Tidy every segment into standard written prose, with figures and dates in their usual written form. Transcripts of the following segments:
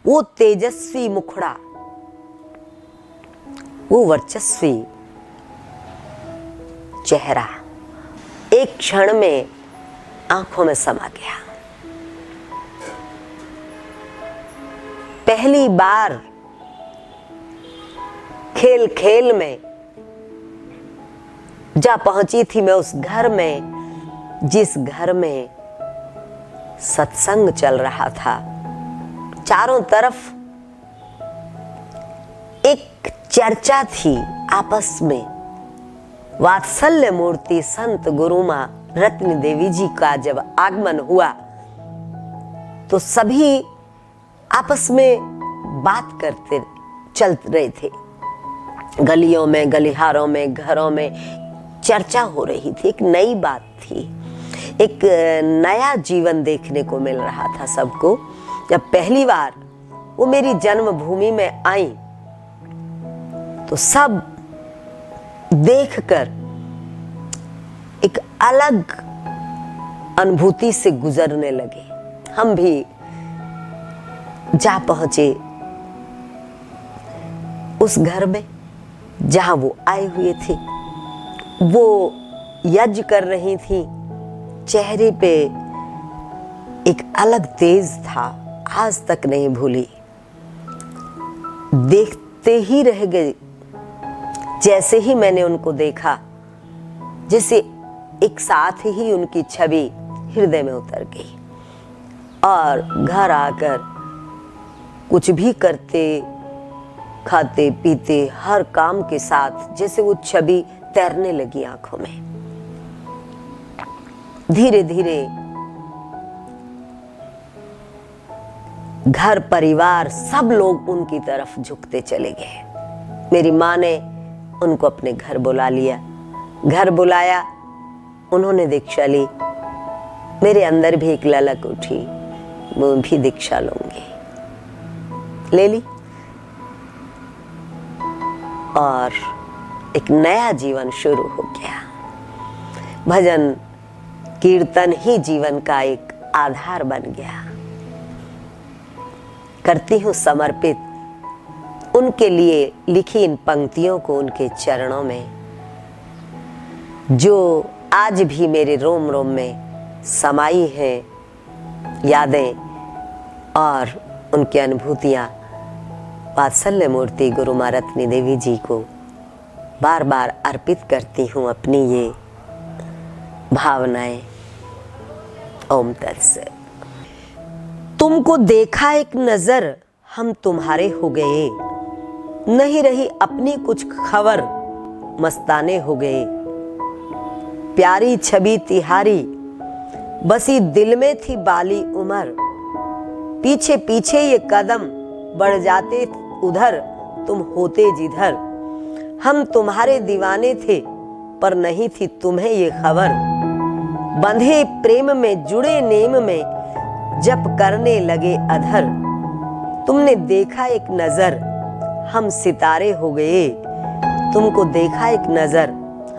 वो तेजस्वी मुखड़ा, वो वर्चस्वी चेहरा एक क्षण में आंखों में समा गया। पहली बार खेल खेल में जा पहुंची थी मैं उस घर में, जिस घर में सत्संग चल रहा था। चारों तरफ एक चर्चा थी आपस में। वात्सल्य मूर्ति संत गुरु मां रत्न देवी जी का जब आगमन हुआ तो सभी आपस में बात करते चल रहे थे। गलियों में, गलिहारों में, घरों में चर्चा हो रही थी। एक नई बात थी, एक नया जीवन देखने को मिल रहा था सबको। जब पहली बार वो मेरी जन्मभूमि में आई तो सब देखकर एक अलग अनुभूति से गुजरने लगे। हम भी जा पहुंचे उस घर में जहां वो आए हुए थे। वो यज्ञ कर रही थी, चेहरे पे एक अलग तेज था, आज तक नहीं भूली। देखते ही रह गए। जैसे ही मैंने उनको देखा, जैसे एक साथ ही उनकी छवि हृदय में उतर गई। और घर आकर कुछ भी करते, खाते पीते, हर काम के साथ जैसे वो छवि तैरने लगी आंखों में। धीरे धीरे घर परिवार सब लोग उनकी तरफ झुकते चले गए। मेरी माँ ने उनको अपने घर बुला लिया। घर बुलाया, उन्होंने दीक्षा ली। मेरे अंदर भी एक ललक उठी, वो भी दीक्षा लूंगी। ले ली और एक नया जीवन शुरू हो गया। भजन कीर्तन ही जीवन का एक आधार बन गया। करती हूँ समर्पित उनके लिए लिखी इन पंक्तियों को उनके चरणों में, जो आज भी मेरे रोम रोम में समाई है। यादें और उनकी अनुभूतियाँ वात्सल्य मूर्ति गुरु मां रत्नी देवी जी को बार बार अर्पित करती हूँ अपनी ये भावनाएं। ओम तत्सत। तुमको देखा एक नजर हम तुम्हारे हो गए, नहीं रही अपनी कुछ खबर मस्ताने हो गए। प्यारी छवि तिहारी बसी दिल में थी बाली उमर, पीछे पीछे ये कदम बढ़ जाते उधर तुम होते जिधर। हम तुम्हारे दीवाने थे पर नहीं थी तुम्हें ये खबर, बंधे प्रेम में जुड़े नेम में जप करने लगे अधर। तुमने देखा एक नजर हम सितारे हो गए, तुमको देखा एक नजर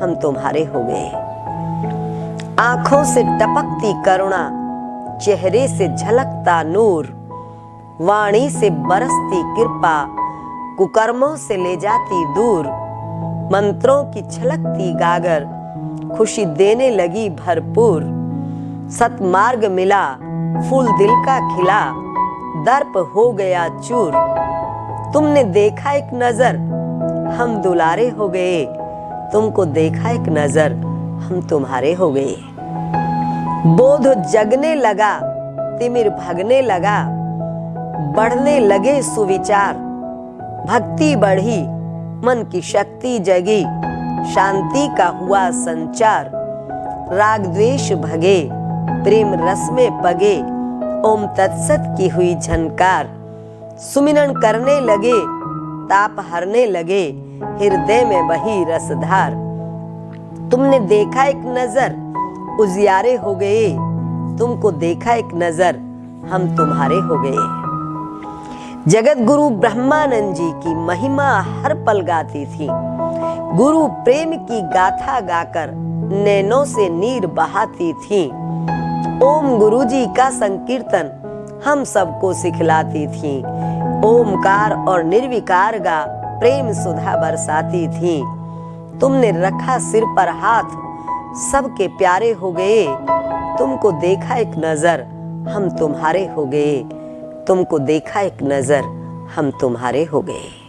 हम तुम्हारे हो गए। आंखों से टपकती करुणा, चेहरे से झलकता नूर, वाणी से बरसती कृपा, कुकर्मों से ले जाती दूर। मंत्रों की छलकती गागर, खुशी देने लगी भरपूर। सतमार्ग मिला, फूल दिल का खिला, दर्प हो गया चूर। तुमने देखा एक नजर हम दुलारे हो गए, तुमको देखा एक नजर हम तुम्हारे हो गए। बोध जगने लगा, तिमिर भगने लगा, बढ़ने लगे सुविचार। भक्ति बढ़ी, मन की शक्ति जगी, शांति का हुआ संचार। राग द्वेष भगे, प्रेम रस में पगे, ओम तत्सत की हुई झनकार। सुमिरन करने लगे, ताप हरने लगे, हृदय में बही रसधार। तुमने देखा एक नजर उजियारे हो गए, तुमको देखा एक नजर हम तुम्हारे हो गए। जगत गुरु ब्रह्मानंद जी की महिमा हर पल गाती थी, गुरु प्रेम की गाथा गाकर नैनों से नीर बहाती थी। ओम गुरु जी का संकीर्तन हम सबको सिखलाती थी, ओमकार और निर्विकार गा प्रेम सुधा बरसाती थी। तुमने रखा सिर पर हाथ, सबके प्यारे हो गए। तुमको देखा एक नजर, हम तुम्हारे हो गए। तुमको देखा एक नजर, हम तुम्हारे हो गए।